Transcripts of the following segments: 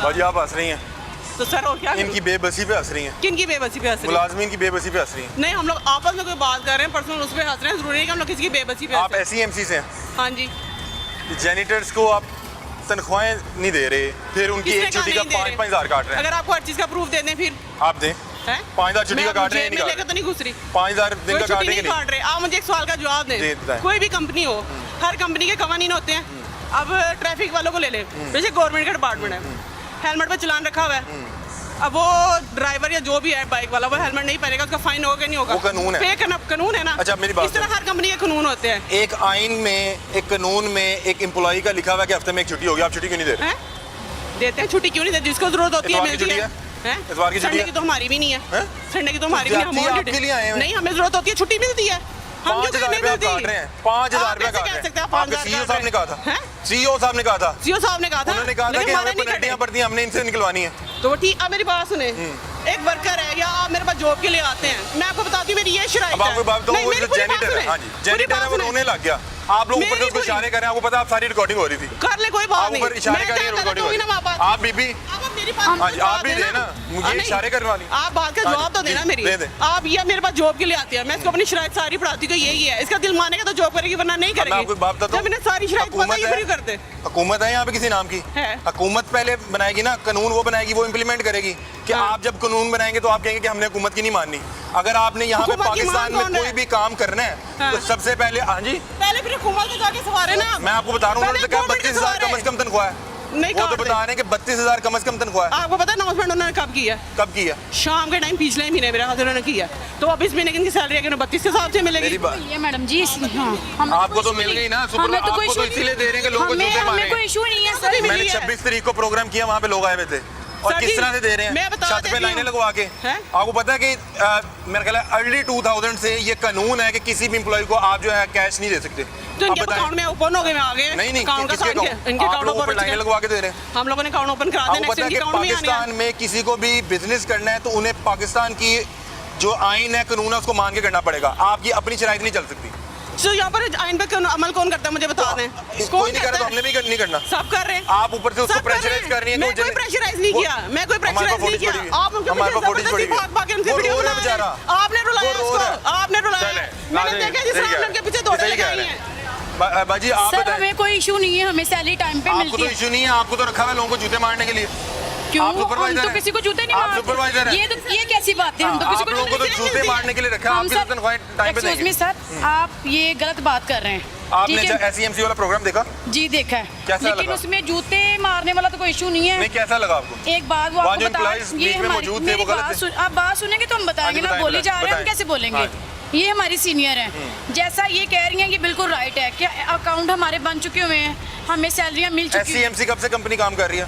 भाजी आप हंस रही हैं तो सर और क्या इनकी बेबसी पे हंस रही हैं। किनकी बेबसी पे हंस रही हैं? मुलाजमीन की बेबसी पे हंस रही हैं। नहीं, हम लोग आपस में कोई बात कर रहे हैं, पर्सनल उस पे हंस रहे हैं, जरूरी है कि हम लोग किसी की बेबसी पे आप SEMC से हैं, हाँ जी। जेनिटर्स को आप तनख्वाहें नहीं दे रहे, फिर उनकी एक छुट्टी का 5-5 हज़ार काट रहे हैं। अगर आपको हर चीज का प्रूफ दे दें फिर आप दें 5,000 छुट्टी का काट रहे हैं, नहीं लेकर तो नहीं घुस रही, 5,000 दिन का काटेंगे नहीं काट रहे। आप मुझे एक सवाल का जवाब दें, कोई भी कंपनी हो, हर कंपनी के कवानीन होते हैं। अब ट्रैफिक वालों को ले लें, जैसे गवर्नमेंट का डिपार्टमेंट है, हेलमेट पे चलान रखा हुआ है, अब वो ड्राइवर या जो भी है बाइक वाला वो हेलमेट नहीं पहनेगा, उसका फाइन होगा कि नहीं होगा? वो कानून है, कानून है ना। अच्छा मेरी बात, इस तरह हर कंपनी के कानून होते हैं। एक आइन में, एक कानून में एक एम्प्लॉय का लिखा हुआ है कि हफ्ते में एक छुट्टी होगी, आप छुट्टी क्यों नहीं दे रहे? देते हैं छुट्टी, क्यों नहीं देते? जिसको जरूरत होती है मिलती है। इतवार की छुट्टी संडे की तो हमारी भी नहीं है, संडे की तो हमारी भी नहीं, नहीं हमें जरूरत होती है, छुट्टी मिलती है। 5,000 रुपया काट रहे हैं, 5,000 रुपया काट रहे हैं। आपके CEO साहब ने कहा था, CEO साहब ने कहा था, CEO साहब ने कहा था, उन्होंने कहा था कि हमें पेनल्टियां पड़ती हैं, हमने इनसे निकलवानी है। तो ठीक, अब मेरी बात सुने, एक वर्कर है या आप मेरे पास जॉब के लिए आते हैं, मैं आपको बताती हूँ मेरी ये शराइत है। अब आपको बात बताऊँ, वो जो जेनिटर है, हाँ जी, जेनिटर है, वो रोने लग गया। आप लोग ऊपर से उसको इशारे कर रहे हैं, आपको पता है आप सारी रिकॉर्डिंग हो रही थी, कर ले कोई बात नहीं, ऊपर इशारे कर रही है, रिकॉर्डिंग हो रही है। आप बीबी, हाँ जी, आप भी देना, मुझे इशारे करने वाली, आप बात का जवाब तो देना मेरी। आप ये मेरे पास जॉब के लिए आते हैं, मैं इसको अपनी शराइत सारी पढ़ाती हूँ, यही है, इसका दिल मानेगा तो जॉब करेगी, वरना नहीं करेगी। आपको बात बताता हूँ, सारी शराइत करते, हुकूमत है यहाँ पे किसी नाम की, हुकूमत पहले बनाएगी ना, कानून वो बनाएगी, वो इम्प्लीमेंट करेगी। कि आप जब कानून बनाएंगे तो आप कहेंगे कि हमने हुकूमत की नहीं माननी। अगर आपने यहाँ पे पाकिस्तान में कोई भी काम करना है तो सबसे पहले, हाँ जी, पहले फिर हुकूमत को जाके सवारे ना। मैं आपको बता रहा हूँ, उन्होंने कहा 32,000 कम से कम तनख्वाह है, नहीं वो तो बता रहे हैं कि 32,000 कम से कम तनख्वाह है। आपको पता है अनाउंसमेंट उन्होंने कब किया? कब किया? शाम के टाइम पिछले महीने मेरे हाथ उन्होंने किया। तो अब इस महीने की सैलरी अगर 32 के हिसाब से मिलेगी। ये मैडम जी, आपको तो मिल गई ना, आपको तो इसीलिए दे रहे हैं कि लोगों को जूते मारे। कोई इशू नहीं है सर। मैंने 26 तारीख को प्रोग्राम किया, वहाँ पे लोग आए हुए थे, और किस तरह से दे रहे हैं, छत पे लाइनें लगवा के। आपको पता है कि मेरे ख्याल है अर्ली 2000 से ये कानून है कि किसी भी एम्प्लॉय को आप जो है कैश नहीं दे सकते। तो इनके अकाउंट में ओपन हो गए, आ गए। नहीं अकाउंट किसके अकाउंट? इनके आप लोग ऊपर लाइनें लगवा के दे रहे हैं, हम लोगों ने अकाउंट ओपन करा दिया। आपको पता है कि पाकिस्तान में किसी को भी बिजनेस करना है तो उन्हें पाकिस्तान की जो आइन है, कानून है, उसको मान के करना पड़ेगा। आपकी अपनी शराइत नहीं चल सकती। तो यहाँ पर आइन पे अमल कौन करता है मुझे बता दें? कोई नहीं कर रहा, तो हमने भी नहीं करना। सब कर रहे हैं, आप ऊपर से उसको प्रेशराइज कर रही हैं। मैं कोई प्रेशराइज नहीं किया, मैं कोई प्रेशराइज नहीं किया। आप उनके पीछे जबरदस्ती भाग के उनके वीडियो बना रहे हैं। आपने रुलाया उसको, आपने रुलाया। मैंने देखा जिस आपने उनके पीछे दौड़े लगाई हैं। बाजी आप सर, हमें कोई इशू नहीं है, हमें सैलरी टाइम पे मिलती है। आपको तो इशू नहीं है, आपको तो रखा हुआ लोगों को जूते मारने के लिए। क्यों? आप सुपरवाइजर हम तो किसी को जूते नहीं मारते। सुपरवाइजर हैं। ये कैसी बात है? हम तो किसी को लोगों को जूते मारने के लिए रखा है। आपकी तनख्वाह टाइम पे देंगे। एक्सक्यूज मी सर, आप ये गलत बात कर रहे हैं। आपने SEMC वाला प्रोग्राम देखा? जी देखा है, कैसा लेकिन लगा? उसमें जूते मारने वाला तो कोई इशू नहीं है। नहीं, कैसा लगा आपको? एक बात वो आपको बता, ये मौजूद थे, वो गलत थे। आप बात सुनेंगे तो हम बताएंगे ना, बोली जा रहे हैं, हम कैसे बोलेंगे? ये हमारी सीनियर हैं, जैसा ये कह रही हैं कि बिल्कुल राइट है कि अकाउंट हमारे बन चुके हुए हैं, हमें सैलरियां मिल चुकी हैं। SEMC कब से कंपनी काम कर रही है?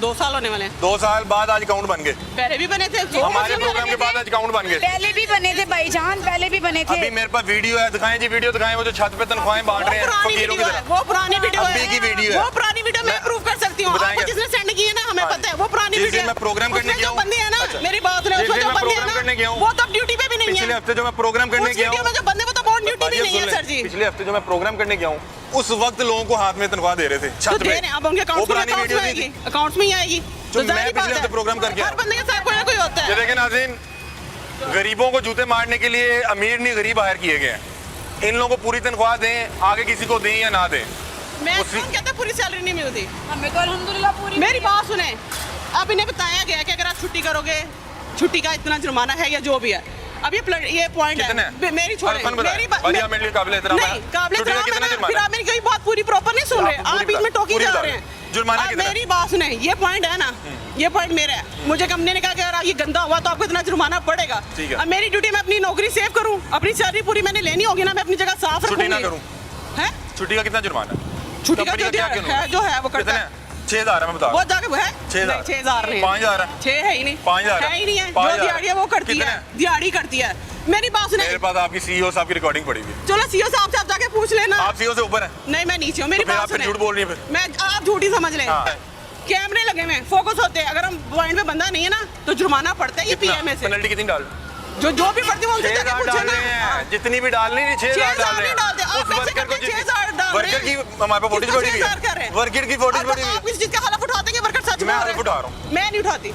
2 साल होने वाले हैं। 2 साल बाद आज अकाउंट बन गए। पहले भी बने थे, हमारे प्रोग्राम के बाद आज अकाउंट बन गए। पहले भी बने थे भाईजान, पहले भी बने थे। अभी मेरे पास वीडियो है, दिखाएं जी, वीडियो दिखाएं, वो जो छत पे तनख्वाहें बांट रहे हैं फकीरों की तरह। वो पुरानी वीडियो है, अभी की वीडियो है, वो पुरानी वीडियो मैं प्रूव कर सकती हूँ। आपको जिसने सेंड की है ना, हमें पता है वो पुरानी वीडियो है। मैं प्रोग्राम करने गया हूँ, बंदे हैं ना, मेरी बात सुनो, उसको जो बंदे हैं ना, वो तो ड्यूटी पे भी नहीं है। पिछले हफ्ते जो मैं प्रोग्राम करने गया हूँ, जो बंदे वो तो बहुत ड्यूटी भी नहीं है सर जी। पिछले हफ्ते जो मैं प्रोग्राम करने गया हूँ, उस वक्त लोगों को हाथ में तनख्वाह दे रहे थे छत पे। अब उनके अकाउंट्स में ही आएगी। जो मैं पिछले हफ्ते प्रोग्राम करके हर बंदे के साथ कोई ना कोई होता है। देखिए नाज़रीन, गरीबों को जूते मारने के लिए अमीर नहीं गरीब हायर किए गए हैं। इन लोगों को पूरी तनख्वाह दें, आगे किसी को दें या ना दें। मैं कौन कहता है पूरी सैलरी नहीं मिलती? हमें तो अल्हम्दुलिल्लाह पूरी। मेरी बात सुने, अब इन्हें बताया गया कि अगर आप छुट्टी करोगे, छुट्टी का इतना जुर्माना है या जो भी है। अब ये पॉइंट है, मेरी छोड़े, मेरी फिर आप मेरी कोई बात पूरी प्रॉपर नहीं सुन रहे, आप बीच में टोकी जा रहे हैं। मेरी बात सुने, ये पॉइंट है ना, ये पॉइंट मेरा है। मुझे कंपनी ने कहा कि अगर ये गंदा हुआ तो आपको इतना जुर्माना पड़ेगा। अब मेरी ड्यूटी में अपनी नौकरी सेव करूं, अपनी सैलरी पूरी मैंने लेनी होगी ना, मैं अपनी जगह साफ रखूंगी। छुट्टी का कितना जुर्माना? छुट्टी का जो है वो करता है 6,000 है, मैं बता रहा हूं। वो जाके वो है 6,000 नहीं, 5,000 है। 6 है ही नहीं, 5,000 है ही नहीं है। जो दिहाड़ी है वो करती है, दिहाड़ी करती है। मेरी बात सुने, मेरे पास आपकी CEO साहब की रिकॉर्डिंग पड़ी हुई। चलो CEO साहब से आप जाके पूछ लेना। आप CEO से ऊपर हैं? नहीं, मैं नीचे हूँ। मेरी बात सुने, झूठ बोल रही है। मैं आप झूठी समझ लें। कैमरे लगे हुए, फोकस होते हैं। अगर हम पॉइंट पे बंदा नहीं है ना तो जुर्माना पड़ता है। ये PM से पेनल्टी कितनी डाल? जो भी पड़ती है उनसे जाके पूछो ना। जितनी भी डालनी है 6,000 डाल रहे हैं। उस वर्कर को 6,000 डाल रहे हैं। वर्कर की हमारे पास फुटेज पड़ी हुई है, वर्कर की फुटेज पड़ी हुई है। आप किस चीज का हलफ उठाते हैं? मैं हल्फ उठा रहा हूँ। मैं नहीं उठाती,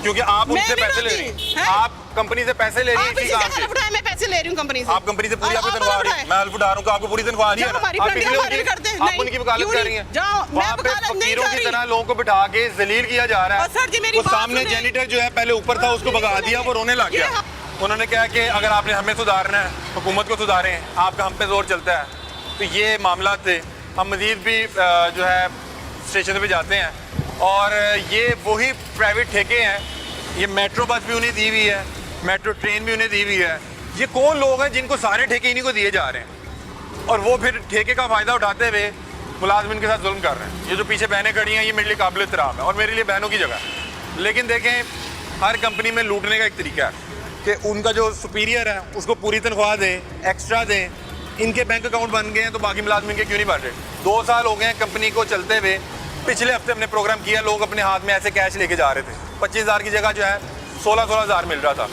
क्योंकि आप उनसे पैसे ले रही हैं, आप कंपनी से पैसे ले रही हैं इसी काम से। मैं पैसे ले रही हूँ कंपनी से। आप कंपनी से पूरी आपकी तनख्वाह आ रही है, मैं हल्फ उठा रहा हूँ कि आपको पूरी तनख्वाह आ रही है ना, आप उनकी वकालत कर रही हैं। वहाँ पे फकीरों की तरह लोगों को बिठा के जलील किया जा रहा है। वो सामने जेनिटर जो है पहले ऊपर था, उसको भगा दिया, वो रोने लग गया। उन्होंने कहा कि अगर आपने हमें सुधारना है, हुकूमत को सुधारें, आपका हम पे जोर चलता है। तो ये मामला थे। हम मजीद भी जो है स्टेशन पे जाते हैं और ये वही प्राइवेट ठेके हैं। ये मेट्रो बस भी उन्हें दी हुई है, मेट्रो ट्रेन भी उन्हें दी हुई है। ये कौन लोग हैं जिनको सारे ठेके इन्हीं को दिए जा रहे हैं और वो फिर ठेके का फ़ायदा उठाते हुए मुलाजमिन के साथ जुल्म कर रहे हैं। ये जो पीछे बहनें खड़ी हैं, ये मेरे लिए काबिल एहतराम है और मेरे लिए बहनों की जगह है। लेकिन देखें, हर कंपनी में लूटने का एक तरीका है कि उनका जो सुपीरियर है उसको पूरी तनख्वाह दें, एक्स्ट्रा दें। इनके बैंक अकाउंट बन गए हैं तो बाकी मुलाजमिन के क्यों नहीं बन रहे? 2 साल हो गए हैं कंपनी को चलते हुए। पिछले हफ्ते हमने प्रोग्राम किया, लोग अपने हाथ में ऐसे कैश लेके जा रहे थे। 25,000 की जगह जो है 16,000 मिल रहा था।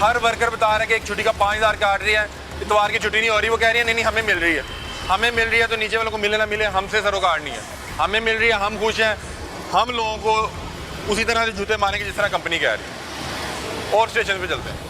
हर वर्कर बता रहा है कि एक छुट्टी का 5,000 काट रही है, इतवार की छुट्टी नहीं हो रही। वो कह रही है नहीं हमें मिल रही है, हमें मिल रही है। तो नीचे वालों को मिले ना मिले, हमसे सरोकार नहीं है। हमें मिल रही है, हम खुश हैं। हम लोगों को उसी तरह से जूते मारेंगे जिस तरह कंपनी कह रही है। और स्टेशन पे चलते हैं।